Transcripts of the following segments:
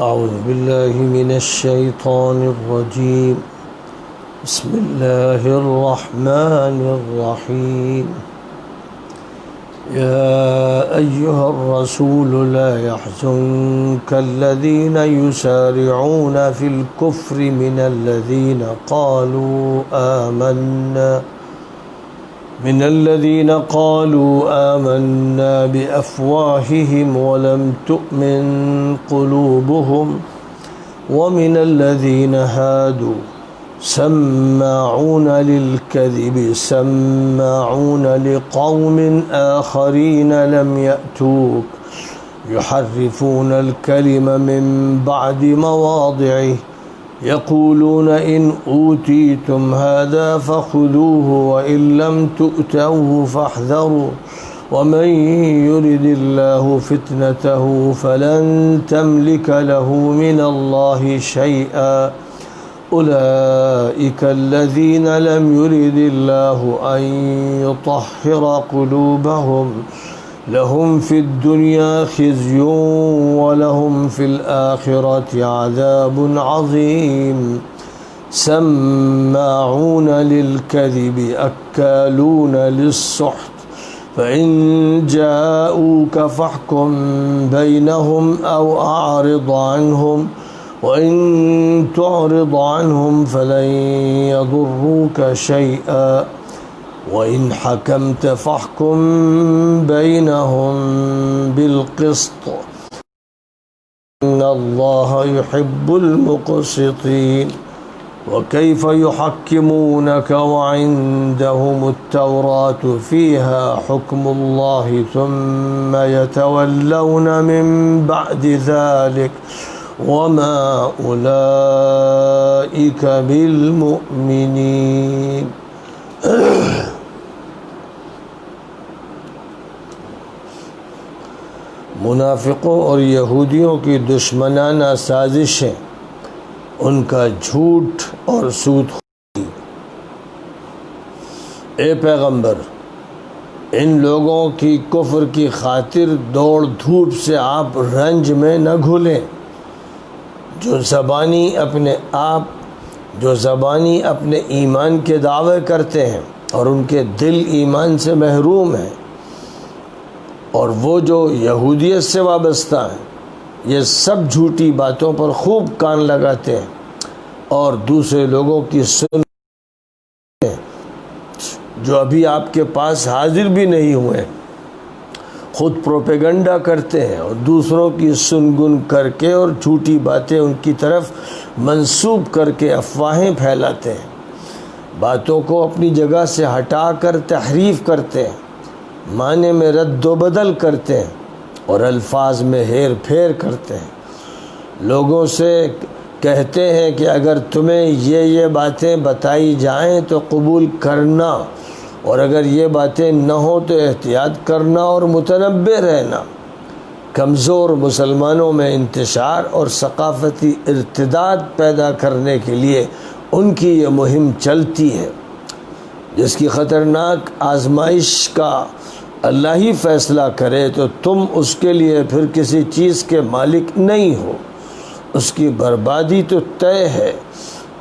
أعوذ بالله من الشيطان الرجيم. بسم الله الرحمن الرحيم. يا أيها الرسول لا يحزنك الذين يسارعون في الكفر من الذين قالوا آمنا بأفواههم ولم تؤمن قلوبهم ومن الذين هادوا سماعون للكذب سماعون لقوم آخرين لم يأتوك يحرفون الكلم من بعد مواضعه يقولون إن أوتيتم هذا فخذوه وإن لم تؤتوه فاحذروا ومن يرد الله فتنته فلن تملك له من الله شيئا أولئك الذين لم يرد الله أن يطهر قلوبهم لهم في الدنيا خزي ولهم في الآخرة عذاب عظيم. سماعون للكذب أكالون للسحت فإن جاءوك فاحكم بينهم أو أعرض عنهم وإن تعرض عنهم فلن يضروك شيئا وإن حكمت فاحكم بينهم بالقسط إن الله يحب المقسطين. وكيف يحكمونك وعندهم التوراة فيها حكم الله ثم يتولون من بعد ذلك وما أولئك بالمؤمنين. منافقوں اور یہودیوں کی دشمنانہ سازشیں، ان کا جھوٹ اور سود خوری. اے پیغمبر، ان لوگوں کی کفر کی خاطر دوڑ دھوپ سے آپ رنج میں نہ گھلیں. جو زبانی اپنے ایمان کے دعوے کرتے ہیں اور ان کے دل ایمان سے محروم ہیں، اور وہ جو یہودیت سے وابستہ ہیں، یہ سب جھوٹی باتوں پر خوب کان لگاتے ہیں اور دوسرے لوگوں کی سنتے ہیں جو ابھی آپ کے پاس حاضر بھی نہیں ہوئے. خود پروپیگنڈا کرتے ہیں اور دوسروں کی سنگن کر کے اور جھوٹی باتیں ان کی طرف منسوب کر کے افواہیں پھیلاتے ہیں. باتوں کو اپنی جگہ سے ہٹا کر تحریف کرتے ہیں، معنی میں رد و بدل کرتے ہیں اور الفاظ میں ہیر پھیر کرتے ہیں. لوگوں سے کہتے ہیں کہ اگر تمہیں یہ باتیں بتائی جائیں تو قبول کرنا، اور اگر یہ باتیں نہ ہوں تو احتیاط کرنا اور متنبہ رہنا. کمزور مسلمانوں میں انتشار اور ثقافتی ارتداد پیدا کرنے کے لیے ان کی یہ مہم چلتی ہے، جس کی خطرناک آزمائش کا اللہ ہی فیصلہ کرے تو تم اس کے لیے پھر کسی چیز کے مالک نہیں ہو. اس کی بربادی تو طے ہے.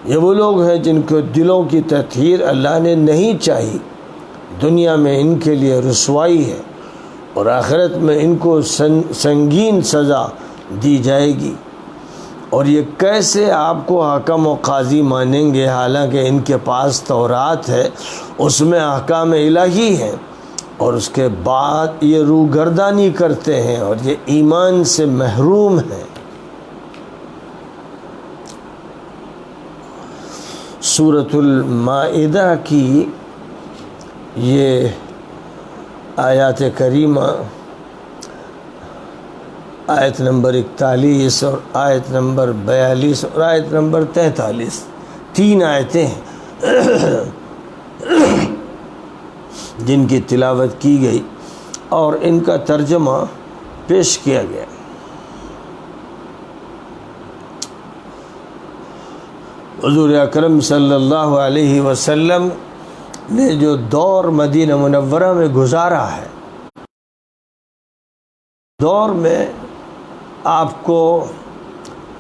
یہ وہ لوگ ہیں جن کو دلوں کی تطہیر اللہ نے نہیں چاہی. دنیا میں ان کے لیے رسوائی ہے اور آخرت میں ان کو سنگین سزا دی جائے گی. اور یہ کیسے آپ کو حاکم و قاضی مانیں گے حالانکہ ان کے پاس تورات ہے، اس میں احکام الہی ہیں، اور اس کے بعد یہ روگردانی کرتے ہیں اور یہ ایمان سے محروم ہیں. سورۃ المائدہ کی یہ آیات کریمہ آیت نمبر 41 اور آیت نمبر 42 اور آیت نمبر 43 تین آیتیں ہیں جن کی تلاوت کی گئی اور ان کا ترجمہ پیش کیا گیا. حضور اکرم صلی اللہ علیہ وسلم نے جو دور مدینہ منورہ میں گزارا ہے، دور میں آپ کو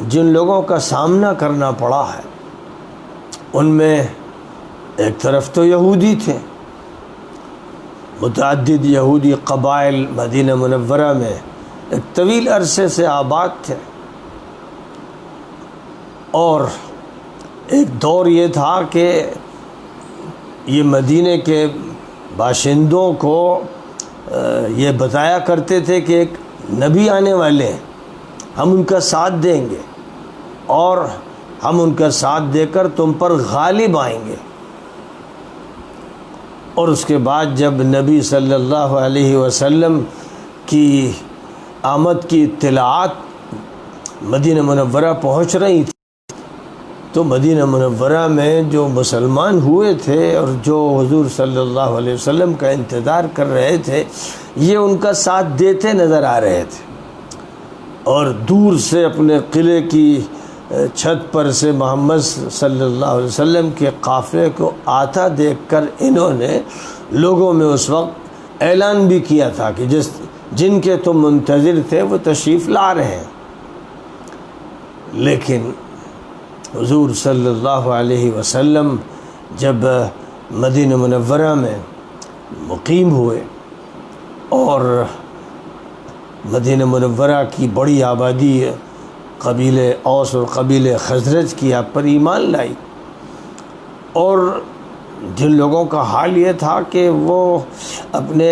جن لوگوں کا سامنا کرنا پڑا ہے ان میں ایک طرف تو یہودی تھے، متعدد یہودی قبائل مدینہ منورہ میں ایک طویل عرصے سے آباد تھے، اور ایک دور یہ تھا کہ یہ مدینے کے باشندوں کو یہ بتایا کرتے تھے کہ ایک نبی آنے والے ہیں، ہم ان کا ساتھ دیں گے اور ہم ان کا ساتھ دے کر تم پر غالب آئیں گے۔ اور اس کے بعد جب نبی صلی اللہ علیہ وسلم کی آمد کی اطلاعات مدینہ منورہ پہنچ رہی تھی تو مدینہ منورہ میں جو مسلمان ہوئے تھے اور جو حضور صلی اللہ علیہ وسلم کا انتظار کر رہے تھے، یہ ان کا ساتھ دیتے نظر آ رہے تھے، اور دور سے اپنے قلعے کی چھت پر سے محمد صلی اللہ علیہ وسلم کے قافلے کو آتا دیکھ کر انہوں نے لوگوں میں اس وقت اعلان بھی کیا تھا کہ جن کے تم منتظر تھے وہ تشریف لا رہے ہیں۔ لیکن حضور صلی اللہ علیہ وسلم جب مدینہ منورہ میں مقیم ہوئے اور مدینہ منورہ کی بڑی آبادی قبیل اوس اور قبیل خزرج کی آپ پر ایمان لائی، اور جن لوگوں کا حال یہ تھا کہ وہ اپنے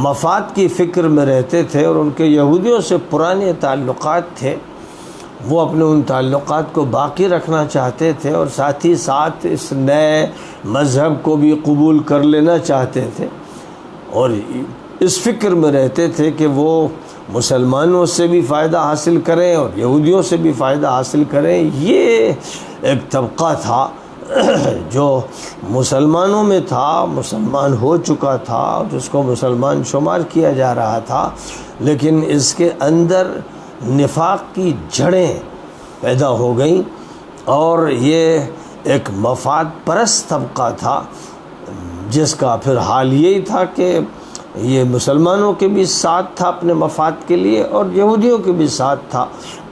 مفاد کی فکر میں رہتے تھے اور ان کے یہودیوں سے پرانے تعلقات تھے، وہ اپنے ان تعلقات کو باقی رکھنا چاہتے تھے اور ساتھ ہی ساتھ اس نئے مذہب کو بھی قبول کر لینا چاہتے تھے، اور اس فکر میں رہتے تھے کہ وہ مسلمانوں سے بھی فائدہ حاصل کریں اور یہودیوں سے بھی فائدہ حاصل کریں۔ یہ ایک طبقہ تھا جو مسلمانوں میں تھا، مسلمان ہو چکا تھا، جس کو مسلمان شمار کیا جا رہا تھا، لیکن اس کے اندر نفاق کی جڑیں پیدا ہو گئیں، اور یہ ایک مفاد پرست طبقہ تھا جس کا پھر حال یہی تھا کہ یہ مسلمانوں کے بھی ساتھ تھا اپنے مفاد کے لیے اور یہودیوں کے بھی ساتھ تھا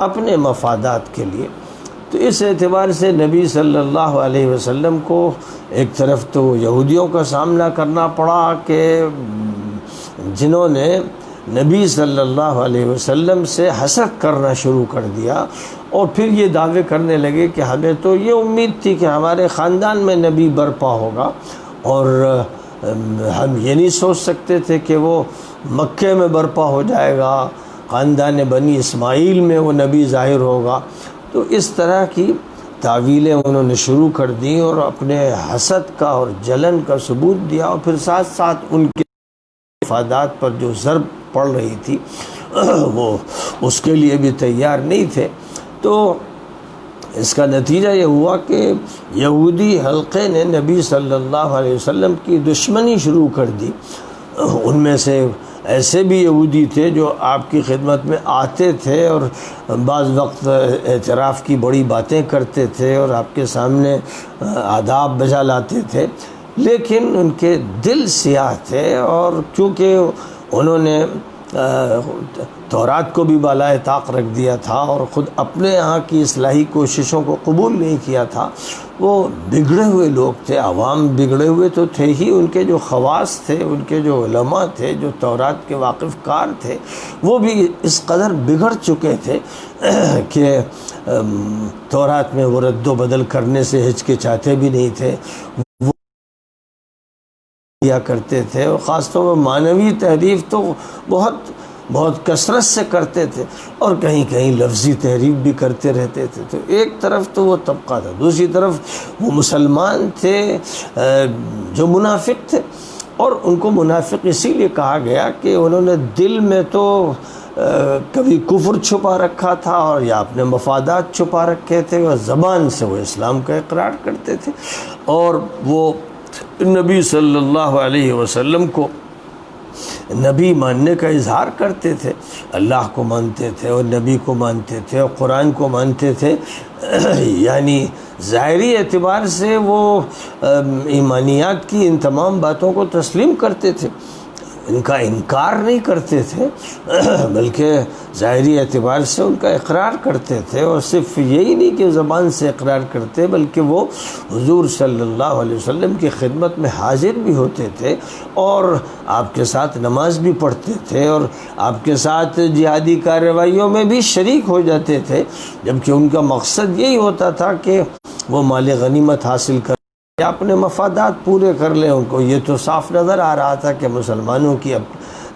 اپنے مفادات کے لیے۔ تو اس اعتبار سے نبی صلی اللہ علیہ وسلم کو ایک طرف تو یہودیوں کا سامنا کرنا پڑا کہ جنہوں نے نبی صلی اللہ علیہ وسلم سے حسد کرنا شروع کر دیا، اور پھر یہ دعوے کرنے لگے کہ ہمیں تو یہ امید تھی کہ ہمارے خاندان میں نبی برپا ہوگا، اور ہم یہ نہیں سوچ سکتے تھے کہ وہ مکے میں برپا ہو جائے گا، خاندان بنی اسماعیل میں وہ نبی ظاہر ہوگا۔ تو اس طرح کی تعویلیں انہوں نے شروع کر دیں اور اپنے حسد کا اور جلن کا ثبوت دیا، اور پھر ساتھ ساتھ ان کے مفادات پر جو ضرب پڑ رہی تھی وہ اس کے لیے بھی تیار نہیں تھے۔ تو اس کا نتیجہ یہ ہوا کہ یہودی حلقے نے نبی صلی اللہ علیہ وسلم کی دشمنی شروع کر دی۔ ان میں سے ایسے بھی یہودی تھے جو آپ کی خدمت میں آتے تھے اور بعض وقت اعتراف کی بڑی باتیں کرتے تھے اور آپ کے سامنے آداب بجا لاتے تھے، لیکن ان کے دل سیاہ تھے، اور چونکہ انہوں نے تورات کو بھی بالائے طاق رکھ دیا تھا اور خود اپنے یہاں کی اصلاحی کوششوں کو قبول نہیں کیا تھا، وہ بگڑے ہوئے لوگ تھے، عوام بگڑے ہوئے تو تھے ہی، ان کے جو خواص تھے، ان کے جو علماء تھے، جو تورات کے واقف کار تھے، وہ بھی اس قدر بگڑ چکے تھے کہ تورات میں وہ رد و بدل کرنے سے ہچکچاتے بھی نہیں تھے، وہ کیا کرتے تھے، اور خاص طور پر معنوی تحریف تو بہت کثرت سے کرتے تھے، اور کہیں کہیں لفظی تحریف بھی کرتے رہتے تھے۔ تو ایک طرف تو وہ طبقہ تھا، دوسری طرف وہ مسلمان تھے جو منافق تھے، اور ان کو منافق اسی لیے کہا گیا کہ انہوں نے دل میں تو کبھی کفر چھپا رکھا تھا اور یا اپنے مفادات چھپا رکھے تھے، اور زبان سے وہ اسلام کا اقرار کرتے تھے، اور وہ نبی صلی اللہ علیہ وسلم کو نبی ماننے کا اظہار کرتے تھے، اللہ کو مانتے تھے اور نبی کو مانتے تھے اور قرآن کو مانتے تھے، یعنی ظاہری اعتبار سے وہ ایمانیات کی ان تمام باتوں کو تسلیم کرتے تھے، ان کا انکار نہیں کرتے تھے بلکہ ظاہری اعتبار سے ان کا اقرار کرتے تھے، اور صرف یہی نہیں کہ زبان سے اقرار کرتے بلکہ وہ حضور صلی اللہ علیہ وسلم کی خدمت میں حاضر بھی ہوتے تھے اور آپ کے ساتھ نماز بھی پڑھتے تھے اور آپ کے ساتھ جہادی کارروائیوں میں بھی شریک ہو جاتے تھے، جبکہ ان کا مقصد یہی ہوتا تھا کہ وہ مال غنیمت حاصل کر اپنے مفادات پورے کر لیں۔ ان کو یہ تو صاف نظر آ رہا تھا کہ مسلمانوں کی اب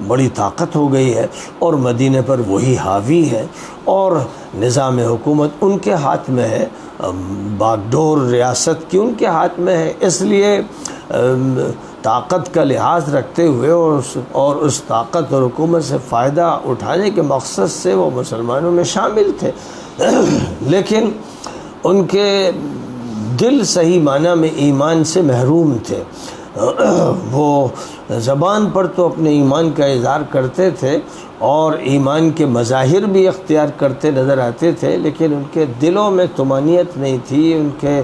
بڑی طاقت ہو گئی ہے اور مدینے پر وہی حاوی ہے اور نظام حکومت ان کے ہاتھ میں ہے، باغ ڈور ریاست کی ان کے ہاتھ میں ہے، اس لیے طاقت کا لحاظ رکھتے ہوئے اور اس طاقت اور حکومت سے فائدہ اٹھانے کے مقصد سے وہ مسلمانوں میں شامل تھے، لیکن ان کے دل صحیح معنی میں ایمان سے محروم تھے۔ وہ زبان پر تو اپنے ایمان کا اظہار کرتے تھے اور ایمان کے مظاہر بھی اختیار کرتے نظر آتے تھے، لیکن ان کے دلوں میں طمانینت نہیں تھی، ان کے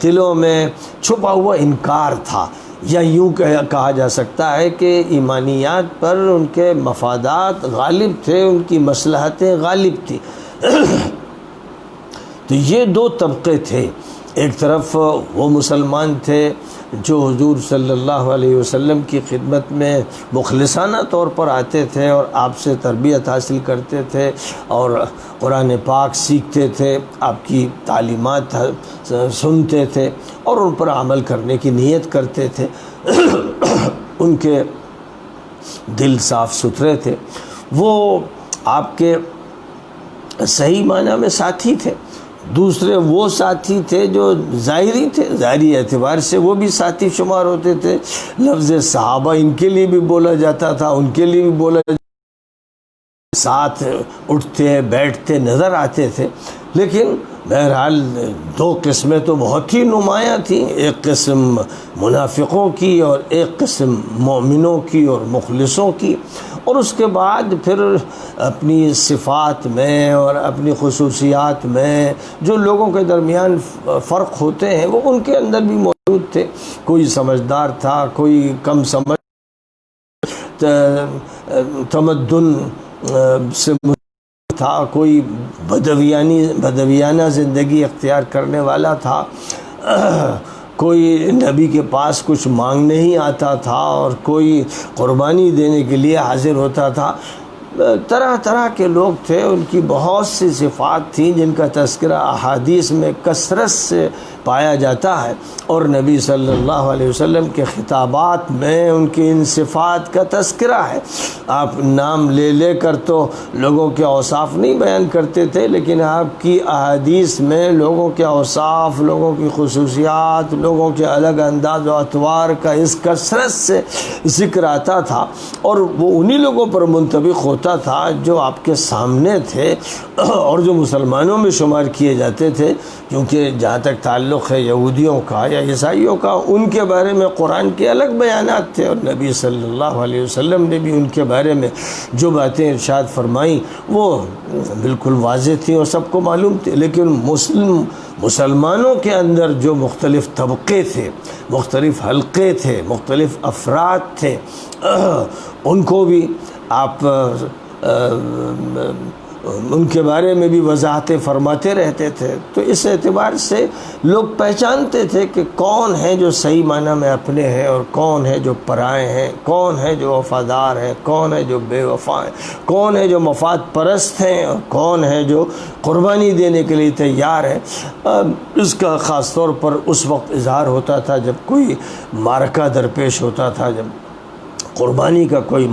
دلوں میں چھپا ہوا انکار تھا، یا یوں کہا جا سکتا ہے کہ ایمانیات پر ان کے مفادات غالب تھے، ان کی مصلحتیں غالب تھیں۔ تو یہ دو طبقے تھے، ایک طرف وہ مسلمان تھے جو حضور صلی اللہ علیہ وسلم کی خدمت میں مخلصانہ طور پر آتے تھے اور آپ سے تربیت حاصل کرتے تھے اور قرآن پاک سیکھتے تھے، آپ کی تعلیمات سنتے تھے اور ان پر عمل کرنے کی نیت کرتے تھے۔ ان کے دل صاف ستھرے تھے، وہ آپ کے صحیح معنی میں ساتھی تھے۔ دوسرے وہ ساتھی تھے جو ظاہری تھے، ظاہری اعتبار سے وہ بھی ساتھی شمار ہوتے تھے، لفظ صحابہ ان کے لیے بھی بولا جاتا تھا، ان کے لیے بھی بولا جاتا تھا، ساتھ اٹھتے بیٹھتے نظر آتے تھے، لیکن بہرحال دو قسمیں تو بہت ہی نمایاں تھیں، ایک قسم منافقوں کی اور ایک قسم مومنوں کی اور مخلصوں کی، اور اس کے بعد پھر اپنی صفات میں اور اپنی خصوصیات میں جو لوگوں کے درمیان فرق ہوتے ہیں وہ ان کے اندر بھی موجود تھے، کوئی سمجھدار تھا، کوئی کم سمجھ، تمدن سے تھا، کوئی بدویانہ زندگی اختیار کرنے والا تھا، کوئی نبی کے پاس کچھ مانگنے ہی آتا تھا اور کوئی قربانی دینے کے لیے حاضر ہوتا تھا۔ طرح طرح کے لوگ تھے، ان کی بہت سی صفات تھیں جن کا تذکرہ احادیث میں کثرت سے پایا جاتا ہے، اور نبی صلی اللہ علیہ وسلم کے خطابات میں ان کی ان صفات کا تذکرہ ہے۔ آپ نام لے لے کر تو لوگوں کے اوصاف نہیں بیان کرتے تھے، لیکن آپ کی احادیث میں لوگوں کے اوصاف، لوگوں کی خصوصیات، لوگوں کے الگ انداز و اطوار کا اس کثرت سے ذکر آتا تھا، اور وہ انہی لوگوں پر منطبق ہوتا تھا جو آپ کے سامنے تھے اور جو مسلمانوں میں شمار کیے جاتے تھے، کیونکہ جہاں تک تعلق ہے یہودیوں کا یا عیسائیوں کا، ان کے بارے میں قرآن کے الگ بیانات تھے، اور نبی صلی اللہ علیہ وسلم نے بھی ان کے بارے میں جو باتیں ارشاد فرمائیں وہ بالکل واضح تھیں اور سب کو معلوم تھی، لیکن مسلمانوں کے اندر جو مختلف طبقے تھے، مختلف حلقے تھے، مختلف افراد تھے، ان کو بھی آپ ان کے بارے میں بھی وضاحتیں فرماتے رہتے تھے۔ تو اس اعتبار سے لوگ پہچانتے تھے کہ کون ہیں جو صحیح معنی میں اپنے ہیں اور کون ہے جو پرائے ہیں، کون ہے جو وفادار ہیں، کون ہے جو بے وفا ہیں، کون ہے جو مفاد پرست ہیں اور کون ہے جو قربانی دینے کے لیے تیار ہے۔ اس کا خاص طور پر اس وقت اظہار ہوتا تھا جب کوئی معرکہ درپیش ہوتا تھا، جب قربانی کا کوئی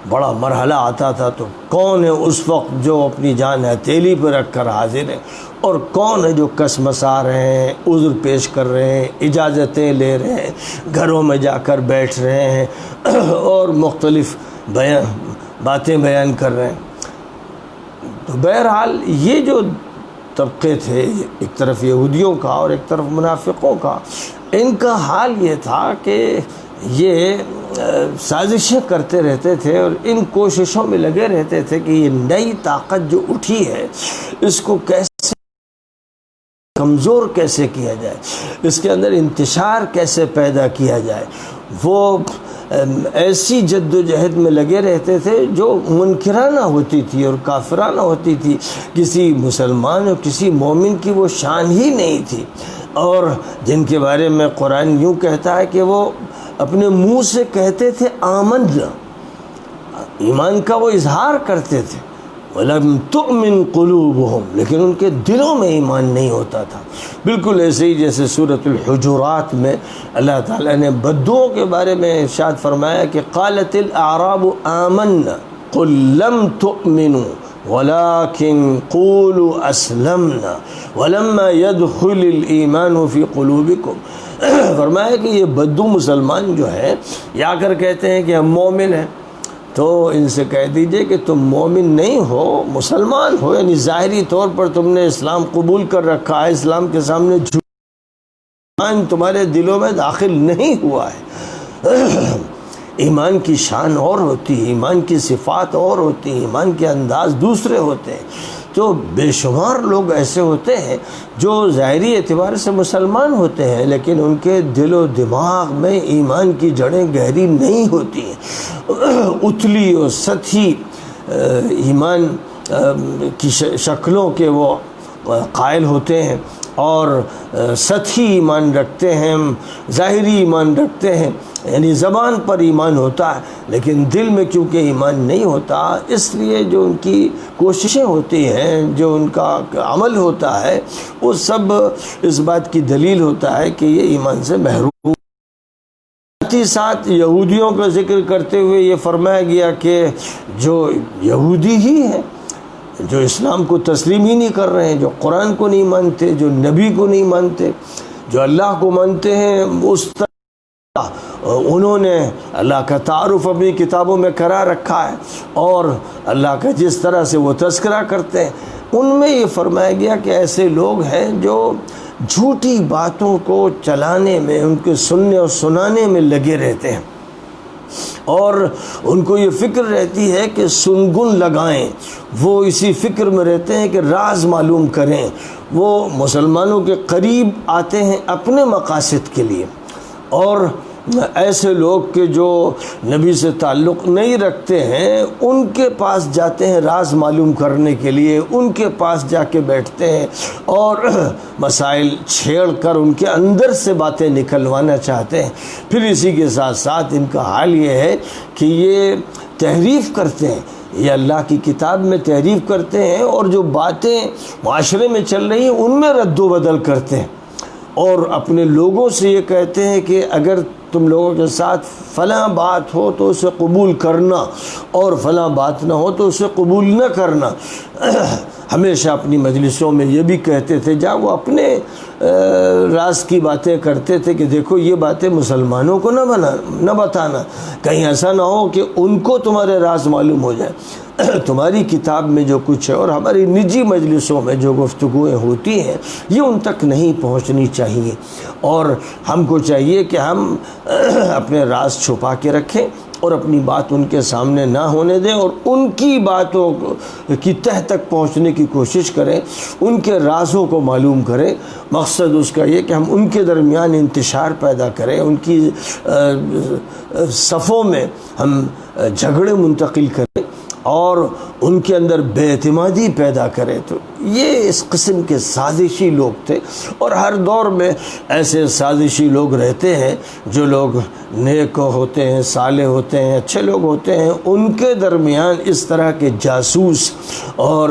بڑا مرحلہ آتا تھا، تو کون ہے اس وقت جو اپنی جان ہتھیلی پہ رکھ کر حاضر ہے، اور کون ہے جو کسمسا رہے ہیں، عذر پیش کر رہے ہیں، اجازتیں لے رہے ہیں، گھروں میں جا کر بیٹھ رہے ہیں اور مختلف باتیں بیان کر رہے ہیں۔ تو بہرحال یہ جو طبقے تھے، ایک طرف یہودیوں کا اور ایک طرف منافقوں کا، ان کا حال یہ تھا کہ یہ سازشیں کرتے رہتے تھے اور ان کوششوں میں لگے رہتے تھے کہ یہ نئی طاقت جو اٹھی ہے اس کو کیسے کمزور کیسے کیا جائے، اس کے اندر انتشار کیسے پیدا کیا جائے۔ وہ ایسی جد و جہد میں لگے رہتے تھے جو منکرانہ ہوتی تھی اور کافرانہ ہوتی تھی. کسی مسلمان اور کسی مومن کی وہ شان ہی نہیں تھی، اور جن کے بارے میں قرآن یوں کہتا ہے کہ وہ اپنے منہ سے کہتے تھے آمنا، ایمان کا وہ اظہار کرتے تھے، وَلَمْ تُؤْمِنْ قُلُوبُهُمْ، لیکن ان کے دلوں میں ایمان نہیں ہوتا تھا. بالکل ایسے ہی جیسے سورۃ الحجرات میں اللہ تعالیٰ نے بدوؤں کے بارے میں ارشاد فرمایا کہ قالت الاعراب آمنا قل لم تؤمنوا ولكن قولوا اسلمنا ولما يدخل الايمان في قلوبكم. فرمایا کہ یہ بدو مسلمان جو ہے یا کر کہتے ہیں کہ ہم مومن ہیں، تو ان سے کہہ دیجئے کہ تم مومن نہیں ہو، مسلمان ہو، یعنی ظاہری طور پر تم نے اسلام قبول کر رکھا ہے، اسلام کے سامنے ایمان تمہارے دلوں میں داخل نہیں ہوا ہے. ایمان کی شان اور ہوتی ہے، ایمان کی صفات اور ہوتی ہیں، ایمان کے انداز دوسرے ہوتے ہیں. تو بے شمار لوگ ایسے ہوتے ہیں جو ظاہری اعتبار سے مسلمان ہوتے ہیں لیکن ان کے دل و دماغ میں ایمان کی جڑیں گہری نہیں ہوتی ہیں، اتلی اور سطحی ایمان کی شکلوں کے وہ قائل ہوتے ہیں اور سطحی ایمان رکھتے ہیں، ظاہری ایمان رکھتے ہیں، یعنی زبان پر ایمان ہوتا ہے لیکن دل میں کیونکہ ایمان نہیں ہوتا، اس لیے جو ان کی کوششیں ہوتی ہیں، جو ان کا عمل ہوتا ہے، وہ سب اس بات کی دلیل ہوتا ہے کہ یہ ایمان سے محروم. ساتھ ہی ساتھ یہودیوں کا ذکر کرتے ہوئے یہ فرمایا گیا کہ جو یہودی ہی ہیں، جو اسلام کو تسلیم ہی نہیں کر رہے ہیں، جو قرآن کو نہیں مانتے، جو نبی کو نہیں مانتے، جو اللہ کو مانتے ہیں، اس طرح انہوں نے اللہ کا تعارف اپنی کتابوں میں کرا رکھا ہے اور اللہ کا جس طرح سے وہ تذکرہ کرتے ہیں، ان میں یہ فرمایا گیا کہ ایسے لوگ ہیں جو جھوٹی باتوں کو چلانے میں، ان کے سننے اور سنانے میں لگے رہتے ہیں اور ان کو یہ فکر رہتی ہے کہ سنگن لگائیں. وہ اسی فکر میں رہتے ہیں کہ راز معلوم کریں. وہ مسلمانوں کے قریب آتے ہیں اپنے مقاصد کے لیے، اور ایسے لوگ کہ جو نبی سے تعلق نہیں رکھتے ہیں ان کے پاس جاتے ہیں راز معلوم کرنے کے لیے، ان کے پاس جا کے بیٹھتے ہیں اور مسائل چھیڑ کر ان کے اندر سے باتیں نکلوانا چاہتے ہیں. پھر اسی کے ساتھ ساتھ ان کا حال یہ ہے کہ یہ تحریف کرتے ہیں، یہ اللہ کی کتاب میں تحریف کرتے ہیں اور جو باتیں معاشرے میں چل رہی ہیں ان میں رد و بدل کرتے ہیں اور اپنے لوگوں سے یہ کہتے ہیں کہ اگر تم لوگوں کے ساتھ فلاں بات ہو تو اسے قبول کرنا اور فلاں بات نہ ہو تو اسے قبول نہ کرنا. ہمیشہ اپنی مجلسوں میں یہ بھی کہتے تھے، جہاں وہ اپنے راز کی باتیں کرتے تھے کہ دیکھو یہ باتیں مسلمانوں کو نہ بتانا، کہیں ایسا نہ ہو کہ ان کو تمہارے راز معلوم ہو جائے. تمہاری کتاب میں جو کچھ ہے اور ہماری نجی مجلسوں میں جو گفتگویں ہوتی ہیں یہ ان تک نہیں پہنچنی چاہیے، اور ہم کو چاہیے کہ ہم اپنے راز چھپا کے رکھیں اور اپنی بات ان کے سامنے نہ ہونے دیں اور ان کی باتوں کی تہ تک پہنچنے کی کوشش کریں، ان کے رازوں کو معلوم کریں. مقصد اس کا یہ کہ ہم ان کے درمیان انتشار پیدا کریں، ان کی صفوں میں ہم جھگڑے منتقل کریں اور ان کے اندر بے اعتمادی پیدا کرے. تو یہ اس قسم کے سازشی لوگ تھے اور ہر دور میں ایسے سازشی لوگ رہتے ہیں. جو لوگ نیک ہوتے ہیں، صالح ہوتے ہیں، اچھے لوگ ہوتے ہیں، ان کے درمیان اس طرح کے جاسوس اور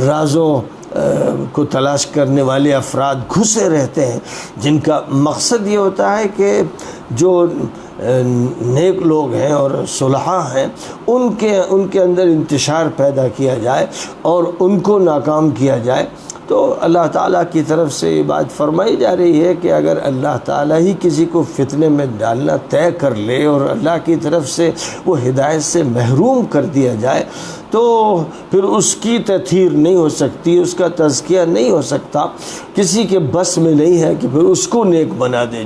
رازوں کو تلاش کرنے والے افراد گھسے رہتے ہیں، جن کا مقصد یہ ہوتا ہے کہ جو نیک لوگ ہیں اور صلحاء ہیں ان کے اندر انتشار پیدا کیا جائے اور ان کو ناکام کیا جائے. تو اللہ تعالیٰ کی طرف سے یہ بات فرمائی جا رہی ہے کہ اگر اللہ تعالیٰ ہی کسی کو فتنے میں ڈالنا طے کر لے اور اللہ کی طرف سے وہ ہدایت سے محروم کر دیا جائے تو پھر اس کی تطہیر نہیں ہو سکتی، اس کا تزکیہ نہیں ہو سکتا. کسی کے بس میں نہیں ہے کہ پھر اس کو نیک بنا دے.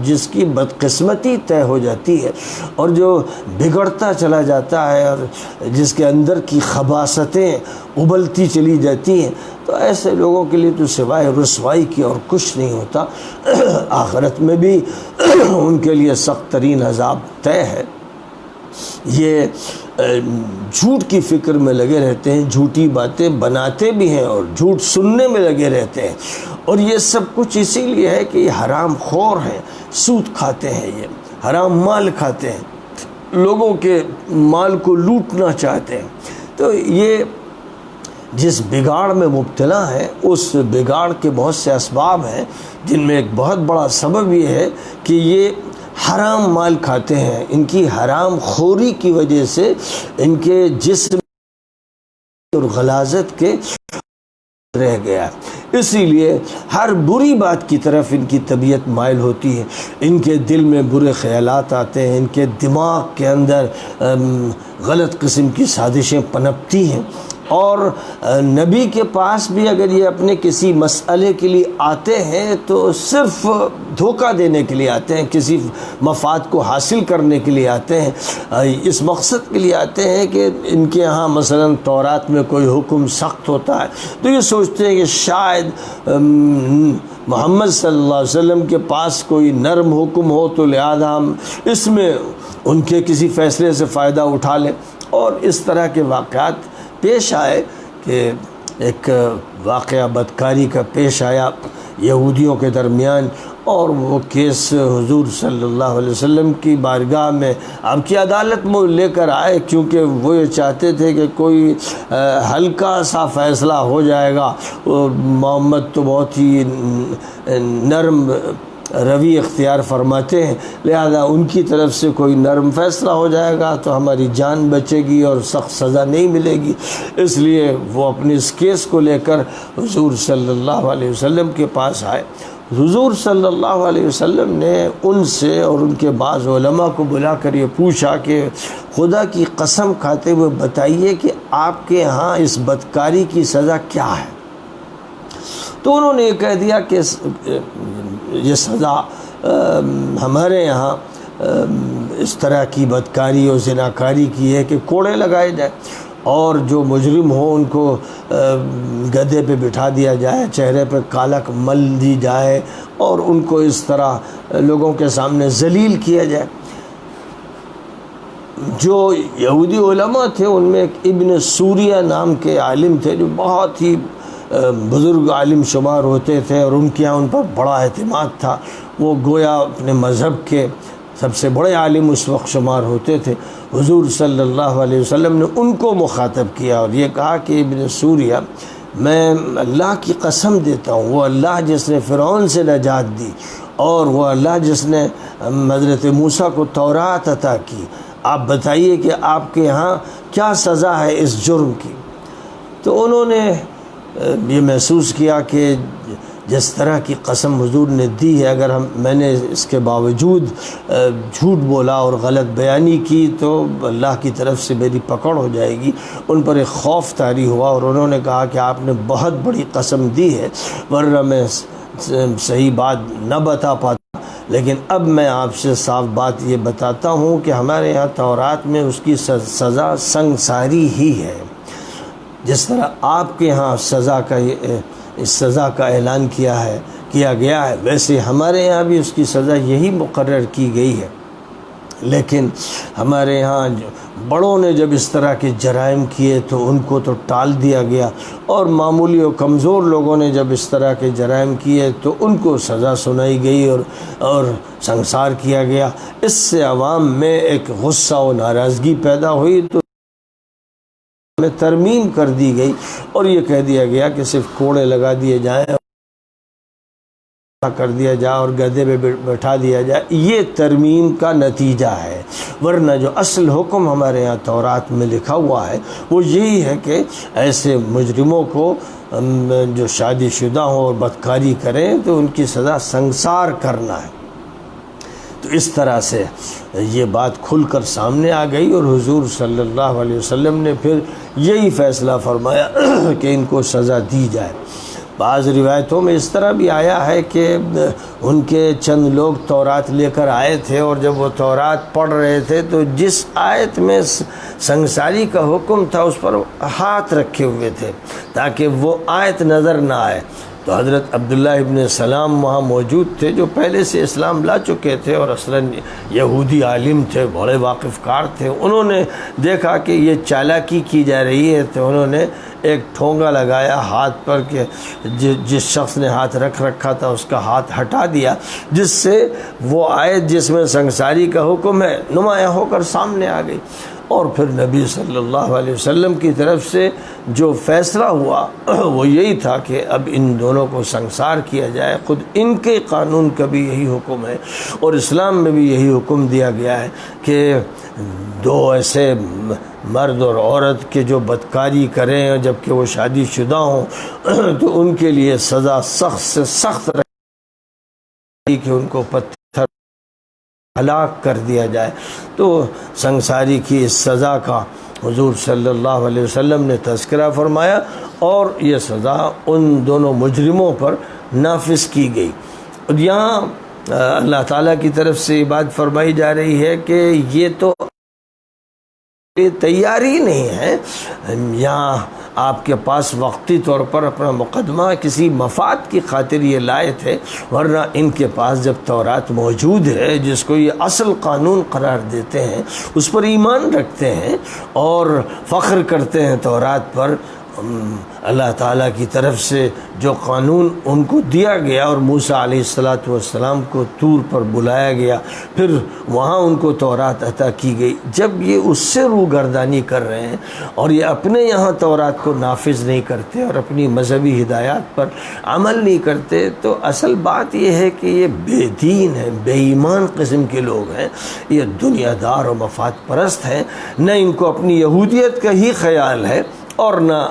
جس کی بدقسمتی طے ہو جاتی ہے اور جو بگڑتا چلا جاتا ہے اور جس کے اندر کی خباثتیں ابلتی چلی جاتی ہیں، تو ایسے لوگوں کے لیے تو سوائے رسوائی کی اور کچھ نہیں ہوتا۔ آخرت میں بھی ان کے لیے سخت ترین عذاب طے ہے۔ یہ جھوٹ کی فکر میں لگے رہتے ہیں، جھوٹی باتیں بناتے بھی ہیں اور جھوٹ سننے میں لگے رہتے ہیں، اور یہ سب کچھ اسی لیے ہے کہ یہ حرام خور ہیں، سود کھاتے ہیں، یہ حرام مال کھاتے ہیں، لوگوں کے مال کو لوٹنا چاہتے ہیں۔ تو یہ جس بگاڑ میں مبتلا ہے، اس بگاڑ کے بہت سے اسباب ہیں، جن میں ایک بہت بڑا سبب یہ ہے کہ یہ حرام مال کھاتے ہیں۔ ان کی حرام خوری کی وجہ سے ان کے جسم اور غلاظت کے رہ گیا، اسی لیے ہر بری بات کی طرف ان کی طبیعت مائل ہوتی ہے، ان کے دل میں برے خیالات آتے ہیں، ان کے دماغ کے اندر غلط قسم کی سازشیں پنپتی ہیں، اور نبی کے پاس بھی اگر یہ اپنے کسی مسئلے کے لیے آتے ہیں تو صرف دھوکہ دینے کے لیے آتے ہیں، کسی مفاد کو حاصل کرنے کے لیے آتے ہیں، اس مقصد کے لیے آتے ہیں کہ ان کے ہاں مثلا تورات میں کوئی حکم سخت ہوتا ہے تو یہ سوچتے ہیں کہ شاید محمد صلی اللہ علیہ وسلم کے پاس کوئی نرم حکم ہو تو لہذا ہم اس میں ان کے کسی فیصلے سے فائدہ اٹھا لیں۔ اور اس طرح کے واقعات پیش آئے کہ ایک واقعہ بدکاری کا پیش آیا یہودیوں کے درمیان، اور وہ کیس حضور صلی اللہ علیہ وسلم کی بارگاہ میں آپ کی عدالت میں لے کر آئے، کیونکہ وہ یہ چاہتے تھے کہ کوئی ہلکا سا فیصلہ ہو جائے گا۔ محمد تو بہت ہی نرم روی اختیار فرماتے ہیں، لہذا ان کی طرف سے کوئی نرم فیصلہ ہو جائے گا تو ہماری جان بچے گی اور سخت سزا نہیں ملے گی۔ اس لیے وہ اپنے اس کیس کو لے کر حضور صلی اللہ علیہ وسلم کے پاس آئے۔ حضور صلی اللہ علیہ وسلم نے ان سے اور ان کے بعض علماء کو بلا کر یہ پوچھا کہ خدا کی قسم کھاتے ہوئے بتائیے کہ آپ کے ہاں اس بدکاری کی سزا کیا ہے؟ تو انہوں نے یہ کہہ دیا کہ یہ سزا ہمارے یہاں اس طرح کی بدکاری اور زناکاری کی ہے کہ کوڑے لگائے جائے، اور جو مجرم ہو ان کو گدھے پہ بٹھا دیا جائے، چہرے پہ کالک مل دی جائے، اور ان کو اس طرح لوگوں کے سامنے ذلیل کیا جائے۔ جو یہودی علماء تھے ان میں ایک ابن سوریہ نام کے عالم تھے جو بہت ہی بزرگ عالم شمار ہوتے تھے، اور ان کے یہاں ان پر بڑا اعتماد تھا، وہ گویا اپنے مذہب کے سب سے بڑے عالم اس وقت شمار ہوتے تھے۔ حضور صلی اللہ علیہ وسلم نے ان کو مخاطب کیا اور یہ کہا کہ ابن سوریہ، میں اللہ کی قسم دیتا ہوں، وہ اللہ جس نے فرعون سے نجات دی، اور وہ اللہ جس نے حضرت موسیٰ کو تورات عطا کی، آپ بتائیے کہ آپ کے ہاں کیا سزا ہے اس جرم کی؟ تو انہوں نے یہ محسوس کیا کہ جس طرح کی قسم حضور نے دی ہے، اگر میں نے اس کے باوجود جھوٹ بولا اور غلط بیانی کی تو اللہ کی طرف سے میری پکڑ ہو جائے گی۔ ان پر ایک خوف طاری ہوا اور انہوں نے کہا کہ آپ نے بہت بڑی قسم دی ہے، ورنہ میں صحیح بات نہ بتا پاتا، لیکن اب میں آپ سے صاف بات یہ بتاتا ہوں کہ ہمارے یہاں تورات میں اس کی سزا سنگساری ہی ہے۔ جس طرح آپ کے ہاں اس سزا کا اعلان کیا گیا ہے، ویسے ہمارے یہاں بھی اس کی سزا یہی مقرر کی گئی ہے۔ لیکن ہمارے ہاں بڑوں نے جب اس طرح کے جرائم کیے تو ان کو تو ٹال دیا گیا، اور معمولی و کمزور لوگوں نے جب اس طرح کے جرائم کیے تو ان کو سزا سنائی گئی اور سنسار کیا گیا۔ اس سے عوام میں ایک غصہ و ناراضگی پیدا ہوئی تو میں ترمیم کر دی گئی اور یہ کہہ دیا گیا کہ صرف کوڑے لگا دیے جائیں، کر دیا جائے اور گدھے پہ بٹھا دیا جائے۔ یہ ترمیم کا نتیجہ ہے، ورنہ جو اصل حکم ہمارے یہاں تورات میں لکھا ہوا ہے وہ یہی ہے کہ ایسے مجرموں کو جو شادی شدہ ہوں اور بدکاری کریں تو ان کی سزا سنسار کرنا ہے۔ تو اس طرح سے یہ بات کھل کر سامنے آ گئی، اور حضور صلی اللہ علیہ وسلم نے پھر یہی فیصلہ فرمایا کہ ان کو سزا دی جائے۔ بعض روایتوں میں اس طرح بھی آیا ہے کہ ان کے چند لوگ تورات لے کر آئے تھے، اور جب وہ تورات پڑھ رہے تھے تو جس آیت میں سنگساری کا حکم تھا اس پر ہاتھ رکھے ہوئے تھے تاکہ وہ آیت نظر نہ آئے۔ تو حضرت عبداللہ ابن سلام وہاں موجود تھے، جو پہلے سے اسلام لا چکے تھے اور اصلاً یہودی عالم تھے، بڑے واقف کار تھے۔ انہوں نے دیکھا کہ یہ چالاکی کی جا رہی ہے، تو انہوں نے ایک ٹھونگا لگایا ہاتھ پر کہ جس شخص نے ہاتھ رکھ رکھا تھا اس کا ہاتھ ہٹا دیا، جس سے وہ آیت جس میں سنگساری کا حکم ہے نمایاں ہو کر سامنے آ گئی۔ اور پھر نبی صلی اللہ علیہ وسلم کی طرف سے جو فیصلہ ہوا وہ یہی تھا کہ اب ان دونوں کو سنگسار کیا جائے۔ خود ان کے قانون کا بھی یہی حکم ہے، اور اسلام میں بھی یہی حکم دیا گیا ہے کہ دو ایسے مرد اور عورت کے جو بدکاری کریں جبکہ وہ شادی شدہ ہوں تو ان کے لیے سزا سخت سے سخت رہی کہ ان کو پتھر ہلاک کر دیا جائے۔ تو سنگساری کی اس سزا کا حضور صلی اللہ علیہ وسلم نے تذکرہ فرمایا، اور یہ سزا ان دونوں مجرموں پر نافذ کی گئی۔ اور یہاں اللہ تعالیٰ کی طرف سے یہ بات فرمائی جا رہی ہے کہ یہ تو تیاری نہیں ہے، یہاں آپ کے پاس وقتی طور پر اپنا مقدمہ کسی مفاد کی خاطر یہ لائے تھے، ورنہ ان کے پاس جب تورات موجود ہے جس کو یہ اصل قانون قرار دیتے ہیں، اس پر ایمان رکھتے ہیں اور فخر کرتے ہیں تورات پر، اللہ تعالیٰ کی طرف سے جو قانون ان کو دیا گیا، اور موسیٰ علیہ السلام کو طور پر بلایا گیا، پھر وہاں ان کو تورات عطا کی گئی۔ جب یہ اس سے روگردانی کر رہے ہیں اور یہ اپنے یہاں تورات کو نافذ نہیں کرتے اور اپنی مذہبی ہدایات پر عمل نہیں کرتے، تو اصل بات یہ ہے کہ یہ بے دین ہیں، بے ایمان قسم کے لوگ ہیں، یہ دنیا دار و مفاد پرست ہیں، نہ ان کو اپنی یہودیت کا ہی خیال ہے اور نہ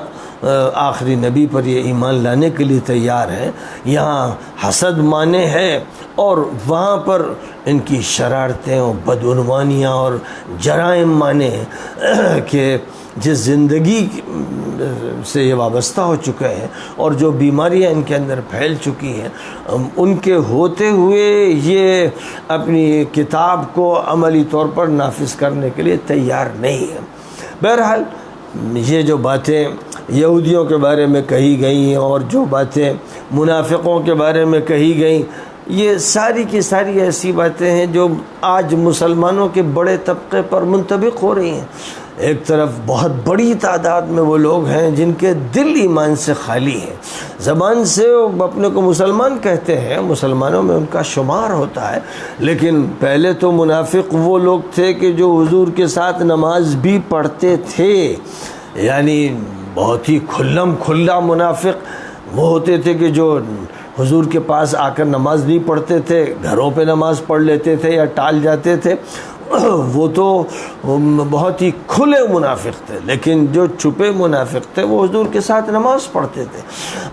آخری نبی پر یہ ایمان لانے کے لیے تیار ہے۔ یہاں حسد مانے ہے، اور وہاں پر ان کی شرارتیں اور بدعنوانیاں اور جرائم مانے ہیں کہ جس زندگی سے یہ وابستہ ہو چکے ہیں اور جو بیماریاں ان کے اندر پھیل چکی ہیں، ان کے ہوتے ہوئے یہ اپنی کتاب کو عملی طور پر نافذ کرنے کے لیے تیار نہیں ہے۔ بہرحال یہ جو باتیں یہودیوں کے بارے میں کہی گئیں اور جو باتیں منافقوں کے بارے میں کہی گئیں، یہ ساری کی ساری ایسی باتیں ہیں جو آج مسلمانوں کے بڑے طبقے پر منطبق ہو رہی ہیں۔ ایک طرف بہت بڑی تعداد میں وہ لوگ ہیں جن کے دل ایمان سے خالی ہیں، زبان سے وہ اپنے کو مسلمان کہتے ہیں، مسلمانوں میں ان کا شمار ہوتا ہے، لیکن پہلے تو منافق وہ لوگ تھے کہ جو حضور کے ساتھ نماز بھی پڑھتے تھے، یعنی بہت ہی کھلم کھلا منافق وہ ہوتے تھے کہ جو حضور کے پاس آ کر نماز نہیں پڑھتے تھے، گھروں پہ نماز پڑھ لیتے تھے یا ٹال جاتے تھے، وہ تو بہت ہی کھلے منافق تھے۔ لیکن جو چھپے منافق تھے وہ حضور کے ساتھ نماز پڑھتے تھے۔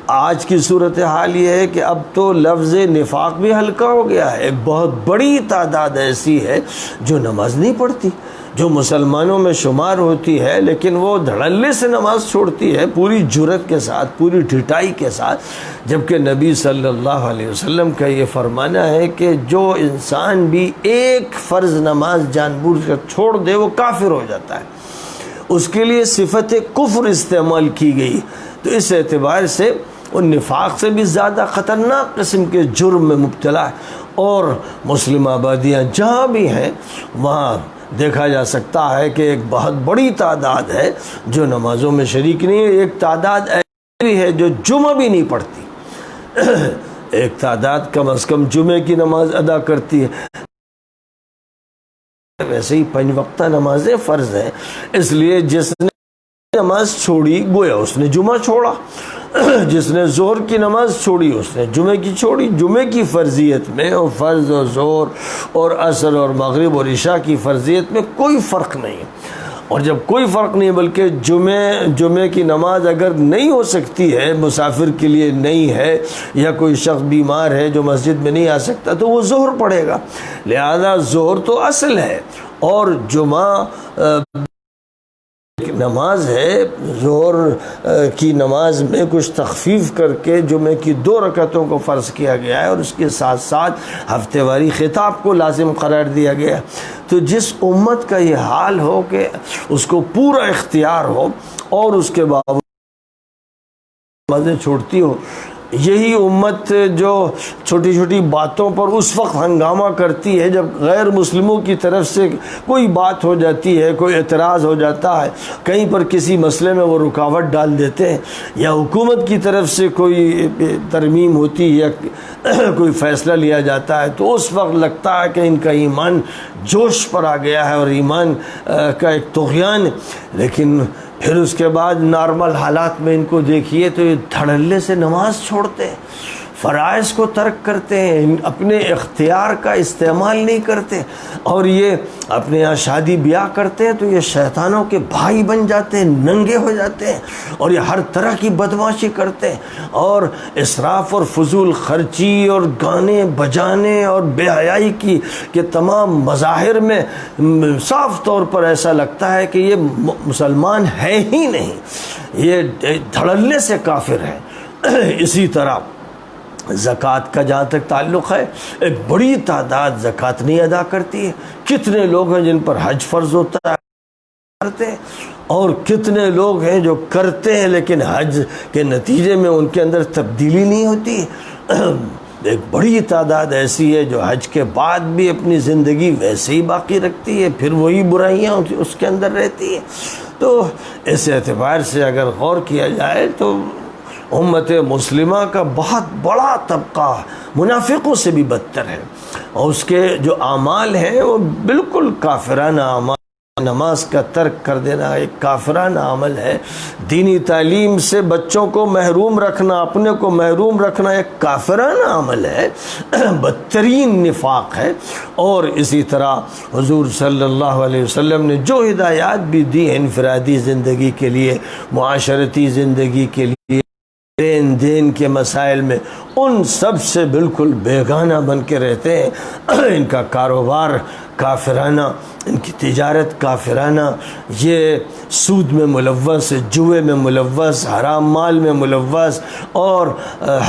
آج کی صورتحال یہ ہے کہ اب تو لفظ نفاق بھی ہلکا ہو گیا ہے، ایک بہت بڑی تعداد ایسی ہے جو نماز نہیں پڑھتی، جو مسلمانوں میں شمار ہوتی ہے، لیکن وہ دھڑلے سے نماز چھوڑتی ہے، پوری جرت کے ساتھ، پوری ڈھٹائی کے ساتھ، جبکہ نبی صلی اللہ علیہ وسلم کا یہ فرمانا ہے کہ جو انسان بھی ایک فرض نماز جان بوجھ کر چھوڑ دے وہ کافر ہو جاتا ہے، اس کے لیے صفت کفر استعمال کی گئی۔ تو اس اعتبار سے وہ نفاق سے بھی زیادہ خطرناک قسم کے جرم میں مبتلا ہے، اور مسلم آبادیاں جہاں بھی ہیں وہاں دیکھا جا سکتا ہے کہ ایک بہت بڑی تعداد ہے جو نمازوں میں شریک نہیں ہے، ایک تعداد ایسی ہے جو جمعہ بھی نہیں پڑھتی، ایک تعداد کم از کم جمعے کی نماز ادا کرتی ہے۔ ویسے ہی 5 وقتہ نمازیں فرض ہیں، اس لیے جس نے نماز چھوڑی گویا اس نے جمعہ چھوڑا، جس نے ظہر کی نماز چھوڑی اس نے جمعے کی چھوڑی۔ جمعے کی فرضیت میں اور فرض اور ظہر اور عصر اور مغرب اور عشاء کی فرضیت میں کوئی فرق نہیں، اور جب کوئی فرق نہیں بلکہ جمعے کی نماز اگر نہیں ہو سکتی ہے، مسافر کے لیے نہیں ہے، یا کوئی شخص بیمار ہے جو مسجد میں نہیں آ سکتا، تو وہ ظہر پڑھے گا، لہذا ظہر تو اصل ہے، اور جمعہ نماز ہے ظہر کی نماز میں کچھ تخفیف کر کے جمعے کی 2 رکعتوں کو فرض کیا گیا ہے، اور اس کے ساتھ ساتھ ہفتے واری خطاب کو لازم قرار دیا گیا ہے۔ تو جس امت کا یہ حال ہو کہ اس کو پورا اختیار ہو اور اس کے باوجود نمازیں چھوڑتی ہو، یہی امت جو چھوٹی چھوٹی باتوں پر اس وقت ہنگامہ کرتی ہے جب غیر مسلموں کی طرف سے کوئی بات ہو جاتی ہے، کوئی اعتراض ہو جاتا ہے، کہیں پر کسی مسئلے میں وہ رکاوٹ ڈال دیتے ہیں، یا حکومت کی طرف سے کوئی ترمیم ہوتی ہے یا کوئی فیصلہ لیا جاتا ہے، تو اس وقت لگتا ہے کہ ان کا ایمان جوش پر آ گیا ہے اور ایمان کا ایک طغیان ہے۔ لیکن پھر اس کے بعد نارمل حالات میں ان کو دیکھیے تو یہ دھڑلے سے نماز چھوڑتے ہیں، فرائض کو ترک کرتے ہیں، اپنے اختیار کا استعمال نہیں کرتے، اور یہ اپنے یہاں شادی بیاہ کرتے ہیں تو یہ شیطانوں کے بھائی بن جاتے ہیں، ننگے ہو جاتے ہیں، اور یہ ہر طرح کی بدمعاشی کرتے ہیں، اور اسراف اور فضول خرچی اور گانے بجانے اور بے حیائی کے تمام مظاہر میں صاف طور پر ایسا لگتا ہے کہ یہ مسلمان ہے ہی نہیں، یہ دھڑلے سے کافر ہے۔ اسی طرح زکوٰۃ کا جہاں تک تعلق ہے، ایک بڑی تعداد زکوٰۃ نہیں ادا کرتی ہے۔ کتنے لوگ ہیں جن پر حج فرض ہوتا ہے کرتے ہیں، اور کتنے لوگ ہیں جو کرتے ہیں لیکن حج کے نتیجے میں ان کے اندر تبدیلی نہیں ہوتی۔ ایک بڑی تعداد ایسی ہے جو حج کے بعد بھی اپنی زندگی ویسے ہی باقی رکھتی ہے، پھر وہی برائیاں اس کے اندر رہتی ہیں۔ تو اس اعتبار سے اگر غور کیا جائے تو امت مسلمہ کا بہت بڑا طبقہ منافقوں سے بھی بدتر ہے، اور اس کے جو اعمال ہیں وہ بالکل کافرانہ اعمال۔ نماز کا ترک کر دینا ایک کافرانہ عمل ہے، دینی تعلیم سے بچوں کو محروم رکھنا، اپنے کو محروم رکھنا ایک کافرانہ عمل ہے، بدترین نفاق ہے۔ اور اسی طرح حضور صلی اللہ علیہ وسلم نے جو ہدایات بھی دی ہیں انفرادی زندگی کے لیے، معاشرتی زندگی کے لیے، لین دین کے مسائل میں، ان سب سے بالکل بیگانہ بن کے رہتے ہیں۔ ان کا کاروبار کافرانہ، ان کی تجارت کافرانہ، یہ سود میں ملوث، جوئے میں ملوث، حرام مال میں ملوث، اور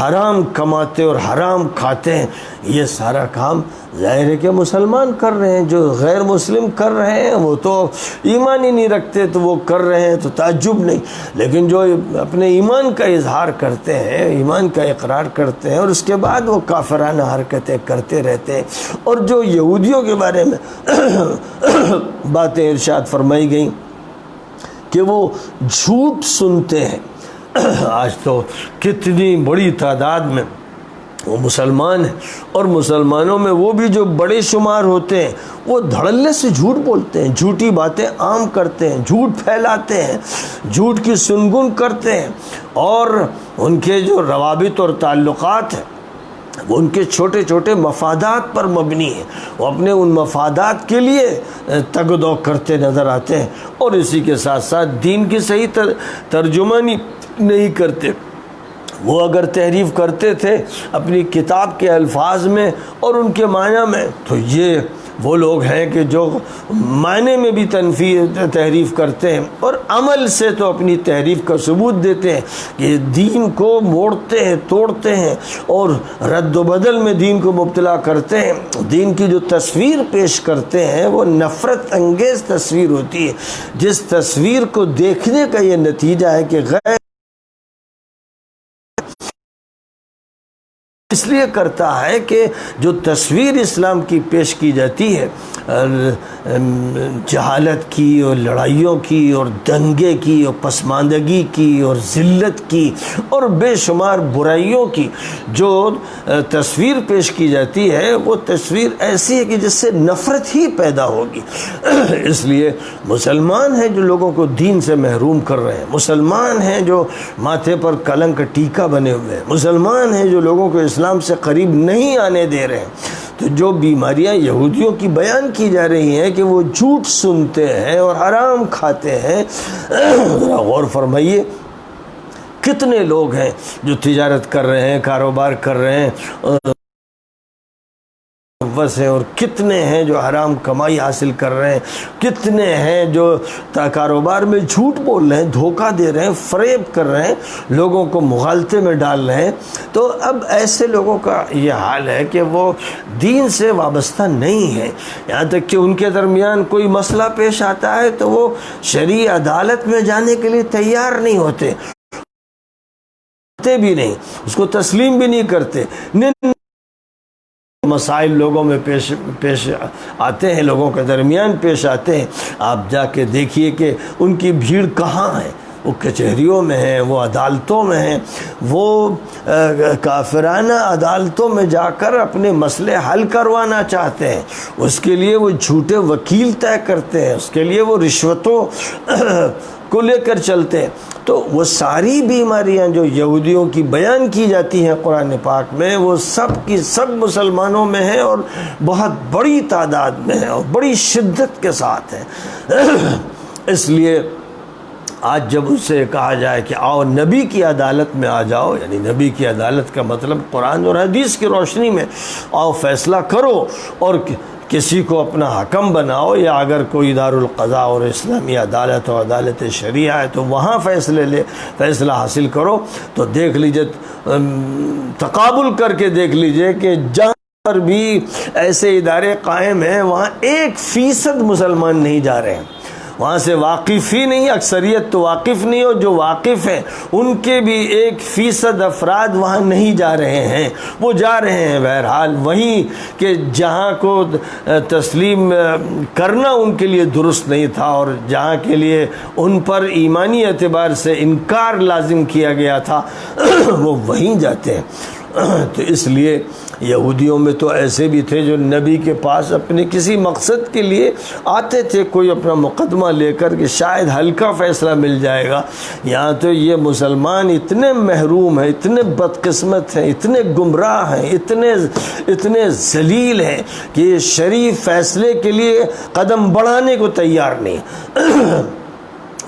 حرام کماتے اور حرام کھاتے ہیں۔ یہ سارا کام ظاہر ہے کہ مسلمان کر رہے ہیں، جو غیر مسلم کر رہے ہیں وہ تو ایمان ہی نہیں رکھتے تو وہ کر رہے ہیں تو تعجب نہیں، لیکن جو اپنے ایمان کا اظہار کرتے ہیں، ایمان کا اقرار کرتے ہیں، اور اس کے بعد وہ کافرانہ حرکتیں کرتے رہتے ہیں۔ اور جو یہودیوں کے بارے میں باتیں ارشاد فرمائی گئیں کہ وہ جھوٹ سنتے ہیں، آج تو کتنی بڑی تعداد میں وہ مسلمان ہیں، اور مسلمانوں میں وہ بھی جو بڑے شمار ہوتے ہیں وہ دھڑلے سے جھوٹ بولتے ہیں، جھوٹی باتیں عام کرتے ہیں، جھوٹ پھیلاتے ہیں، جھوٹ کی سنگن کرتے ہیں، اور ان کے جو روابط اور تعلقات ہیں وہ ان کے چھوٹے چھوٹے مفادات پر مبنی ہیں، وہ اپنے ان مفادات کے لیے تگ و دو کرتے نظر آتے ہیں، اور اسی کے ساتھ ساتھ دین کی صحیح ترجمہ نہیں کرتے۔ وہ اگر تحریف کرتے تھے اپنی کتاب کے الفاظ میں اور ان کے معنی میں، تو یہ وہ لوگ ہیں کہ جو معنی میں بھی تحریف کرتے ہیں اور عمل سے تو اپنی تحریف کا ثبوت دیتے ہیں کہ دین کو موڑتے ہیں، توڑتے ہیں، اور رد و بدل میں دین کو مبتلا کرتے ہیں۔ دین کی جو تصویر پیش کرتے ہیں وہ نفرت انگیز تصویر ہوتی ہے، جس تصویر کو دیکھنے کا یہ نتیجہ ہے کہ غیر اس لیے کرتا ہے کہ جو تصویر اسلام کی پیش کی جاتی ہے جہالت کی اور لڑائیوں کی اور دنگے کی اور پسماندگی کی اور ذلت کی اور بے شمار برائیوں کی جو تصویر پیش کی جاتی ہے، وہ تصویر ایسی ہے کہ جس سے نفرت ہی پیدا ہوگی۔ اس لیے مسلمان ہیں جو لوگوں کو دین سے محروم کر رہے ہیں، مسلمان ہیں جو ماتھے پر کلنک کا ٹیکا بنے ہوئے ہیں، مسلمان ہیں جو لوگوں کو اسلام سے قریب نہیں آنے دے رہے ہیں۔ تو جو بیماریاں یہودیوں کی بیان کی جا رہی ہیں کہ وہ جھوٹ سنتے ہیں اور حرام کھاتے ہیں، ذرا غور فرمائیے کتنے لوگ ہیں جو تجارت کر رہے ہیں، کاروبار کر رہے ہیں، ملوث ہیں، اور کتنے ہیں جو حرام کمائی حاصل کر رہے ہیں، کتنے ہیں جو کاروبار میں جھوٹ بول رہے ہیں، دھوکہ دے رہے ہیں، فریب کر رہے ہیں، لوگوں کو مغالطے میں ڈال رہے ہیں۔ تو اب ایسے لوگوں کا یہ حال ہے کہ وہ دین سے وابستہ نہیں ہے، یہاں تک کہ ان کے درمیان کوئی مسئلہ پیش آتا ہے تو وہ شرعی عدالت میں جانے کے لیے تیار نہیں ہوتے بھی نہیں، اس کو تسلیم بھی نہیں کرتے۔ مسائل لوگوں میں پیش آتے ہیں، لوگوں کے درمیان پیش آتے ہیں، آپ جا کے دیکھیے کہ ان کی بھیڑ کہاں ہے، وہ کچہریوں میں ہیں، وہ عدالتوں میں ہیں، وہ کافرانہ عدالتوں میں جا کر اپنے مسئلے حل کروانا چاہتے ہیں، اس کے لیے وہ جھوٹے وکیل طے کرتے ہیں، اس کے لیے وہ رشوتوں کو لے کر چلتے ہیں۔ تو وہ ساری بیماریاں جو یہودیوں کی بیان کی جاتی ہیں قرآن پاک میں، وہ سب کی سب مسلمانوں میں ہیں، اور بہت بڑی تعداد میں ہیں، اور بڑی شدت کے ساتھ ہیں۔ اس لیے آج جب اس سے کہا جائے کہ آؤ نبی کی عدالت میں آ جاؤ، یعنی نبی کی عدالت کا مطلب قرآن اور حدیث کی روشنی میں آؤ، فیصلہ کرو اور کسی کو اپنا حکم بناؤ، یا اگر کوئی دارالقضاء اور اسلامی عدالت اور عدالت شریعہ ہے تو وہاں فیصلہ حاصل کرو، تو دیکھ لیجئے، تقابل کر کے دیکھ لیجئے کہ جہاں پر بھی ایسے ادارے قائم ہیں وہاں 1% مسلمان نہیں جا رہے ہیں، وہاں سے واقف ہی نہیں، اکثریت تو واقف نہیں ہو، جو واقف ہیں ان کے بھی 1% افراد وہاں نہیں جا رہے ہیں، وہ جا رہے ہیں بہرحال وہیں کہ جہاں کو تسلیم کرنا ان کے لیے درست نہیں تھا، اور جہاں کے لیے ان پر ایمانی اعتبار سے انکار لازم کیا گیا تھا وہ وہیں جاتے ہیں۔ تو اس لیے یہودیوں میں تو ایسے بھی تھے جو نبی کے پاس اپنے کسی مقصد کے لیے آتے تھے، کوئی اپنا مقدمہ لے کر کہ شاید ہلکا فیصلہ مل جائے گا۔ یہاں تو یہ مسلمان اتنے محروم ہیں، اتنے بدقسمت ہیں، اتنے گمراہ ہیں، اتنے ذلیل ہیں کہ یہ شرعی فیصلے کے لیے قدم بڑھانے کو تیار نہیں۔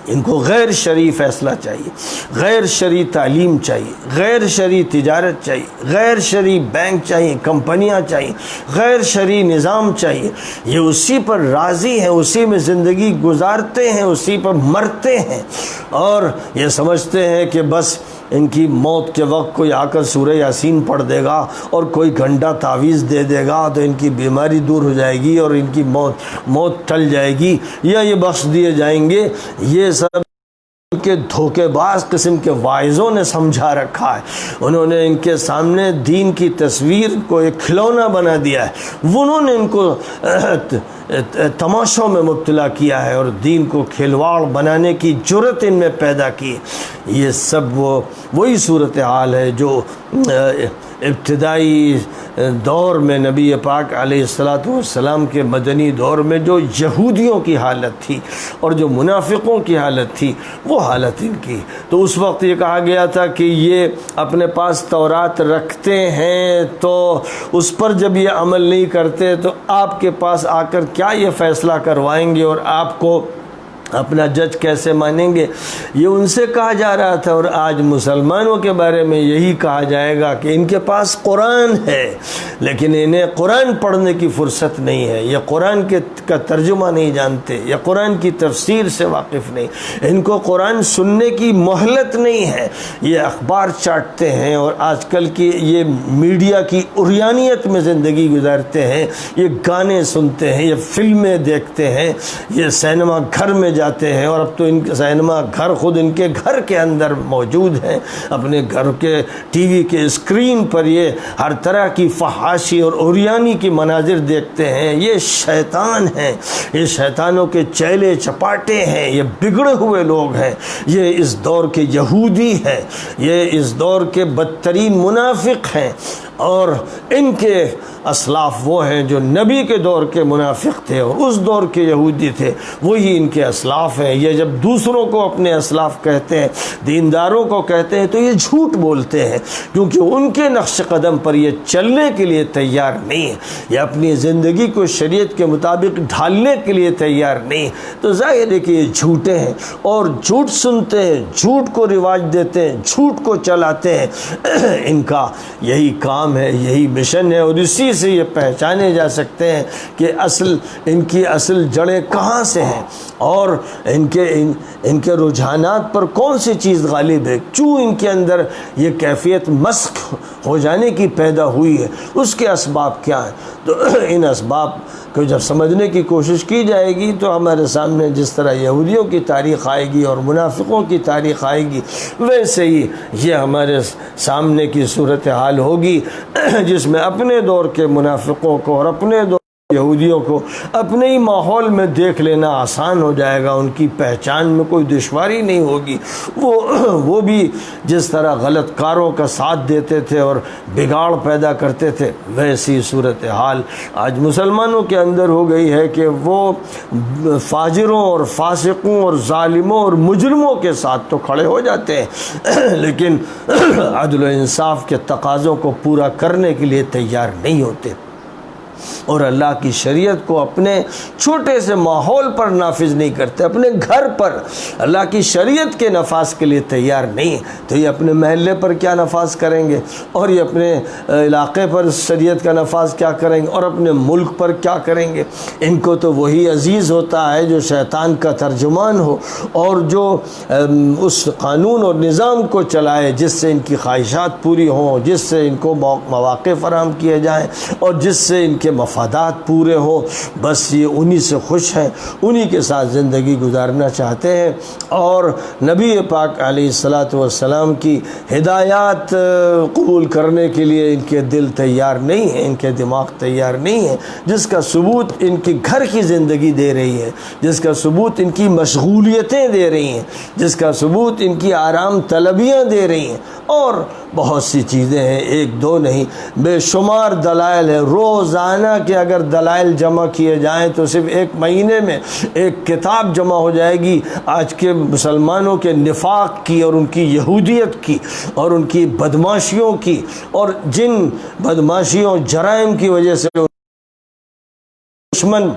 ان کو غیر شرعی فیصلہ چاہیے، غیر شرعی تعلیم چاہیے، غیر شرعی تجارت چاہیے، غیر شرعی بینک چاہیے، کمپنیاں چاہیے، غیر شرعی نظام چاہیے۔ یہ اسی پر راضی ہیں، اسی میں زندگی گزارتے ہیں، اسی پر مرتے ہیں، اور یہ سمجھتے ہیں کہ بس ان کی موت کے وقت کوئی آ کر سورہ یاسین پڑھ دے گا اور کوئی گھنٹہ تعویذ دے دے گا تو ان کی بیماری دور ہو جائے گی اور ان کی موت ٹل جائے گی، یا یہ بخش دیے جائیں گے۔ یہ سب کے دھوکے باز قسم کے واعظوں نے سمجھا رکھا ہے، انہوں نے ان کے سامنے دین کی تصویر کو ایک کھلونا بنا دیا ہے، انہوں نے ان کو تماشوں میں مبتلا کیا ہے اور دین کو کھلواڑ بنانے کی جرت ان میں پیدا کی۔ یہ سب وہی صورتحال ہے جو ابتدائی دور میں نبی پاک علیہ السلام کے مدنی دور میں جو یہودیوں کی حالت تھی اور جو منافقوں کی حالت تھی، وہ حالت ان کی۔ تو اس وقت یہ کہا گیا تھا کہ یہ اپنے پاس تورات رکھتے ہیں تو اس پر جب یہ عمل نہیں کرتے تو آپ کے پاس آ کر کیا یہ فیصلہ کروائیں گے اور آپ کو اپنا جج کیسے مانیں گے؟ یہ ان سے کہا جا رہا تھا، اور آج مسلمانوں کے بارے میں یہی کہا جائے گا کہ ان کے پاس قرآن ہے لیکن انہیں قرآن پڑھنے کی فرصت نہیں ہے، یہ قرآن کا ترجمہ نہیں جانتے، یا قرآن کی تفسیر سے واقف نہیں، ان کو قرآن سننے کی مہلت نہیں ہے، یہ اخبار چاٹتے ہیں اور آج کل کی یہ میڈیا کی عریانیت میں زندگی گزارتے ہیں، یہ گانے سنتے ہیں، یہ فلمیں دیکھتے ہیں، یہ سینما گھر میں جاتے ہیں، اور اب تو ان کے سینما گھر خود ان کے گھر کے اندر موجود ہیں، اپنے گھر کے ٹی وی کے اسکرین پر یہ ہر طرح کی فحاشی اور عریانی کی مناظر دیکھتے ہیں۔ یہ شیطان ہیں، یہ شیطانوں کے چیلے چپاٹے ہیں، یہ بگڑے ہوئے لوگ ہیں، یہ اس دور کے یہودی ہیں، یہ اس دور کے بدترین منافق ہیں، اور ان کے اسلاف وہ ہیں جو نبی کے دور کے منافق تھے اور اس دور کے یہودی تھے، وہی ان کے اسلاف ہیں۔ یہ جب دوسروں کو اپنے اسلاف کہتے ہیں، دینداروں کو کہتے ہیں، تو یہ جھوٹ بولتے ہیں، کیونکہ ان کے نقش قدم پر یہ چلنے کے لیے تیار نہیں ہے، یہ اپنی زندگی کو شریعت کے مطابق ڈھالنے کے لیے تیار نہیں، تو ظاہر ہے کہ یہ جھوٹے ہیں اور جھوٹ سنتے ہیں، جھوٹ کو رواج دیتے ہیں، جھوٹ کو چلاتے ہیں۔ ان کا یہی کام کام ہے، یہی مشن ہے، اور اسی سے یہ پہچانے جا سکتے ہیں کہ ان کی اصل جڑیں کہاں سے ہیں، اور ان کے رجحانات پر کون سی چیز غالب ہے، کیوں ان کے اندر یہ کیفیت مسخ ہو جانے کی پیدا ہوئی ہے، اس کے اسباب کیا ہیں۔ تو ان اسباب کو جب سمجھنے کی کوشش کی جائے گی تو ہمارے سامنے جس طرح یہودیوں کی تاریخ آئے گی اور منافقوں کی تاریخ آئے گی، ویسے ہی یہ ہمارے سامنے کی صورتحال ہوگی، جس میں اپنے دور کے منافقوں کو اور اپنے دور یہودیوں کو اپنے ہی ماحول میں دیکھ لینا آسان ہو جائے گا، ان کی پہچان میں کوئی دشواری نہیں ہوگی۔ وہ بھی جس طرح غلط کاروں کا ساتھ دیتے تھے اور بگاڑ پیدا کرتے تھے، ویسی صورتحال آج مسلمانوں کے اندر ہو گئی ہے کہ وہ فاجروں اور فاسقوں اور ظالموں اور مجرموں کے ساتھ تو کھڑے ہو جاتے ہیں، لیکن عدل و انصاف کے تقاضوں کو پورا کرنے کے لیے تیار نہیں ہوتے، اور اللہ کی شریعت کو اپنے چھوٹے سے ماحول پر نافذ نہیں کرتے، اپنے گھر پر اللہ کی شریعت کے نفاذ کے لیے تیار نہیں، تو یہ اپنے محلے پر کیا نفاذ کریں گے، اور یہ اپنے علاقے پر شریعت کا نفاذ کیا کریں گے، اور اپنے ملک پر کیا کریں گے۔ ان کو تو وہی عزیز ہوتا ہے جو شیطان کا ترجمان ہو، اور جو اس قانون اور نظام کو چلائے جس سے ان کی خواہشات پوری ہوں، جس سے ان کو مواقع فراہم کیے جائیں، اور جس سے ان کے مفادات پورے ہوں، بس یہ انہی سے خوش ہیں، انہی کے ساتھ زندگی گزارنا چاہتے ہیں، اور نبی پاک علیہ الصلاۃ والسلام کی ہدایات قبول کرنے کے لیے ان کے دل تیار نہیں ہیں، ان کے دماغ تیار نہیں ہیں، جس کا ثبوت ان کی گھر کی زندگی دے رہی ہے، جس کا ثبوت ان کی مشغولیتیں دے رہی ہیں، جس کا ثبوت ان کی آرام طلبیاں دے رہی ہیں، اور بہت سی چیزیں ہیں، ایک دو نہیں، بے شمار دلائل ہیں۔ روزانہ کے اگر دلائل جمع کیے جائیں تو صرف ایک مہینے میں ایک کتاب جمع ہو جائے گی آج کے مسلمانوں کے نفاق کی، اور ان کی یہودیت کی، اور ان کی بدماشیوں کی، اور جن بدماشیوں جرائم کی وجہ سے دشمن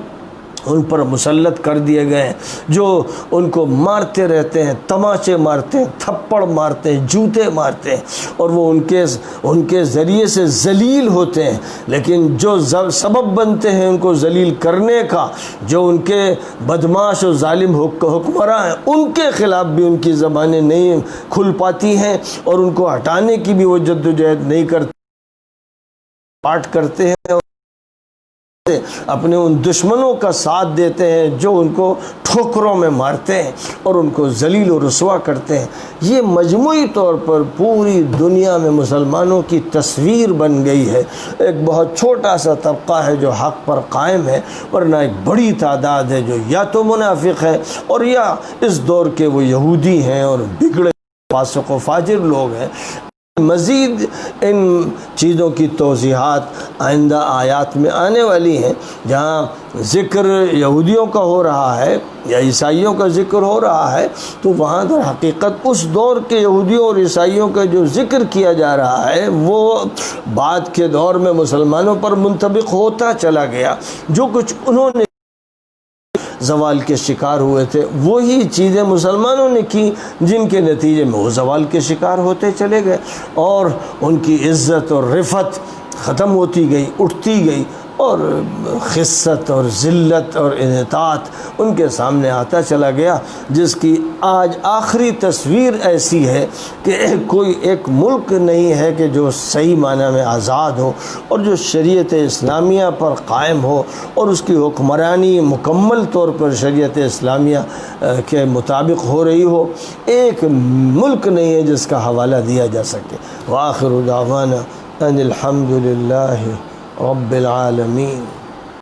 ان پر مسلط کر دیے گئے ہیں، جو ان کو مارتے رہتے ہیں، تماچے مارتے ہیں، تھپڑ مارتے ہیں، جوتے مارتے ہیں، اور وہ ان کے ذریعے سے ذلیل ہوتے ہیں، لیکن جو سبب بنتے ہیں ان کو ذلیل کرنے کا، جو ان کے بدماش و ظالم حکمراں ہیں، ان کے خلاف بھی ان کی زبانیں نہیں کھل پاتی ہیں، اور ان کو ہٹانے کی بھی وہ جدوجہد نہیں کرتے، پاٹ کرتے ہیں، اور اپنے ان دشمنوں کا ساتھ دیتے ہیں جو ان کو ٹھوکروں میں مارتے ہیں اور ان کو ذلیل و رسوا کرتے ہیں۔ یہ مجموعی طور پر پوری دنیا میں مسلمانوں کی تصویر بن گئی ہے۔ ایک بہت چھوٹا سا طبقہ ہے جو حق پر قائم ہے، ورنہ ایک بڑی تعداد ہے جو یا تو منافق ہے، اور یا اس دور کے وہ یہودی ہیں اور بگڑے فاسق و فاجر لوگ ہیں۔ مزید ان چیزوں کی توضیحات آئندہ آیات میں آنے والی ہیں، جہاں ذکر یہودیوں کا ہو رہا ہے یا عیسائیوں کا ذکر ہو رہا ہے، تو وہاں در حقیقت اس دور کے یہودیوں اور عیسائیوں کا جو ذکر کیا جا رہا ہے وہ بعد کے دور میں مسلمانوں پر منطبق ہوتا چلا گیا۔ جو کچھ انہوں نے زوال کے شکار ہوئے تھے، وہی چیزیں مسلمانوں نے کی، جن کے نتیجے میں وہ زوال کے شکار ہوتے چلے گئے، اور ان کی عزت اور رفعت ختم ہوتی گئی، اٹھتی گئی، اور خست اور ذلت اور انحطاط ان کے سامنے آتا چلا گیا، جس کی آج آخری تصویر ایسی ہے کہ کوئی ایک ملک نہیں ہے کہ جو صحیح معنی میں آزاد ہو، اور جو شریعت اسلامیہ پر قائم ہو، اور اس کی حکمرانی مکمل طور پر شریعت اسلامیہ کے مطابق ہو رہی ہو۔ ایک ملک نہیں ہے جس کا حوالہ دیا جا سکے۔ وآخر دعوانا ان الحمد للہ رب العالمین۔